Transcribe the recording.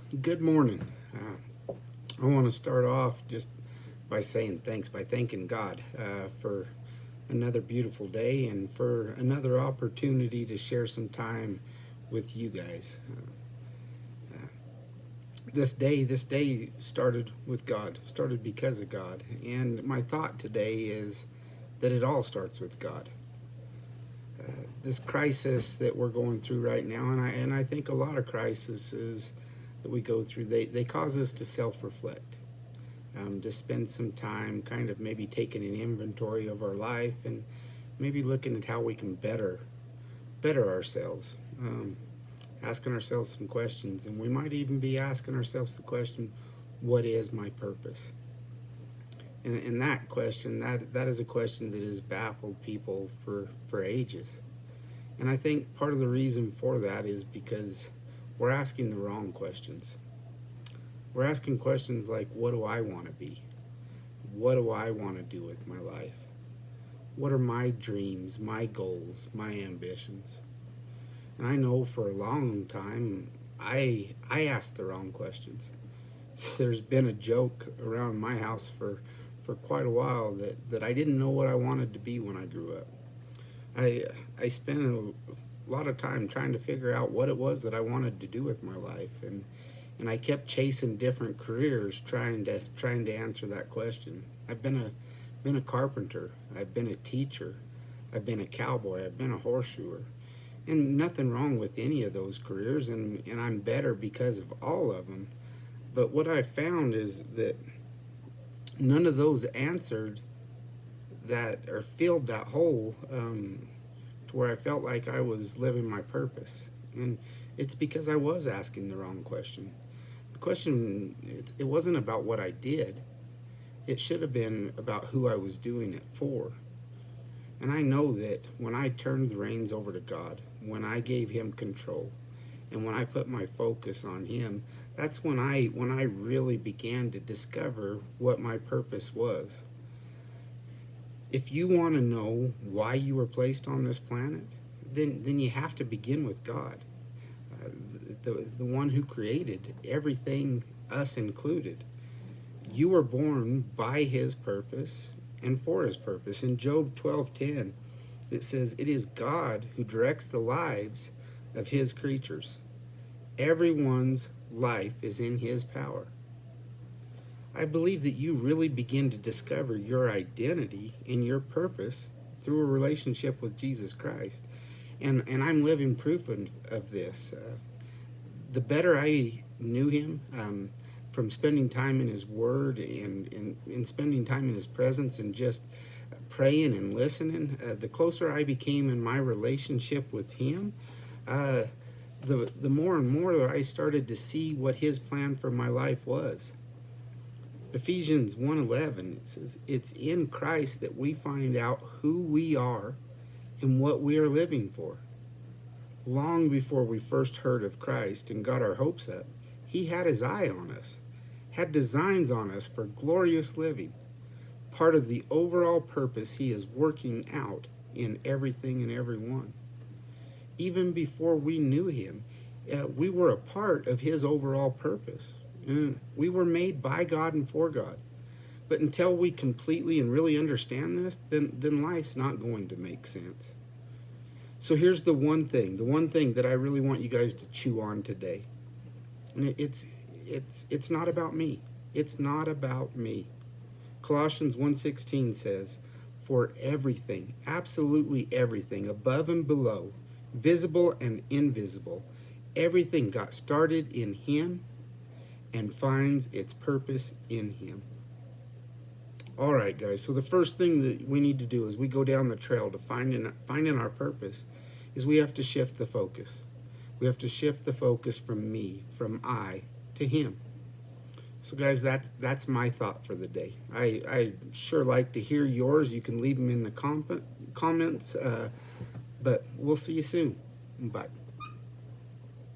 Good morning. I want to start off just by saying thanks, by thanking God for another beautiful day and for another opportunity to share some time with you guys. This day started with God, started because of God. And my thought today is that it all starts with God. This crisis that we're going through right now, and I think a lot of crises that we go through, they cause us to self-reflect, to spend some time kind of maybe taking an inventory of our life and maybe looking at how we can better ourselves, asking ourselves some questions, and we might even be asking ourselves the question, what is my purpose? And that question, that is a question that has baffled people for ages. And I think part of the reason for that is because we're asking the wrong questions. We're asking questions like, what do I want to be? What do I want to do with my life? What are my dreams, my goals, my ambitions? And I know for a long time I asked the wrong questions. So there's been a joke around my house for quite a while that I didn't know what I wanted to be when I grew up. I I spent a lot of time trying to figure out what it was that I wanted to do with my life, and I kept chasing different careers trying to answer that question. I've been a carpenter, I've been a teacher, I've been a cowboy, I've been a horseshoer. And nothing wrong with any of those careers, and I'm better because of all of them. But what I found is that none of those answered that or filled that hole, to where I felt like I was living my purpose. And it's because I was asking the wrong question. The question, it wasn't about what I did, it should have been about who I was doing it for. And I know that when I turned the reins over to God, when I gave Him control, and when I put my focus on Him, that's when I really began to discover what my purpose was. If you want to know why you were placed on this planet, then you have to begin with God, the one who created everything, us included. You were born by His purpose and for His purpose. In Job 12:10, it says, "It is God who directs the lives of His creatures. Everyone's life is in His power." I believe that you really begin to discover your identity and your purpose through a relationship with Jesus Christ. And I'm living proof of this. The better I knew Him, from spending time in His Word and spending time in His presence and just praying and listening, the closer I became in my relationship with Him, uh, the more and more I started to see what His plan for my life was. Ephesians 1:11, it says, "It's in Christ that we find out who we are and what we are living for." Long before we first heard of Christ and got our hopes up, He had His eye on us, had designs on us for glorious living, part of the overall purpose He is working out in everything and everyone. Even before we knew Him, we were a part of His overall purpose. We were made by God and for God. But until we completely and really understand this, then life's not going to make sense. So here's the one thing that I really want you guys to chew on today. And it's not about me. It's not about me. Colossians 1:16 says, "For everything, absolutely everything, above and below, visible and invisible, everything got started in Him and finds its purpose in Him." All right, guys. So the first thing that we need to do as we go down the trail to finding our purpose is we have to shift the focus. We have to shift the focus from me, from I, to Him. So, guys, that's my thought for the day. I sure like to hear yours. You can leave them in the comments. But we'll see you soon. Bye.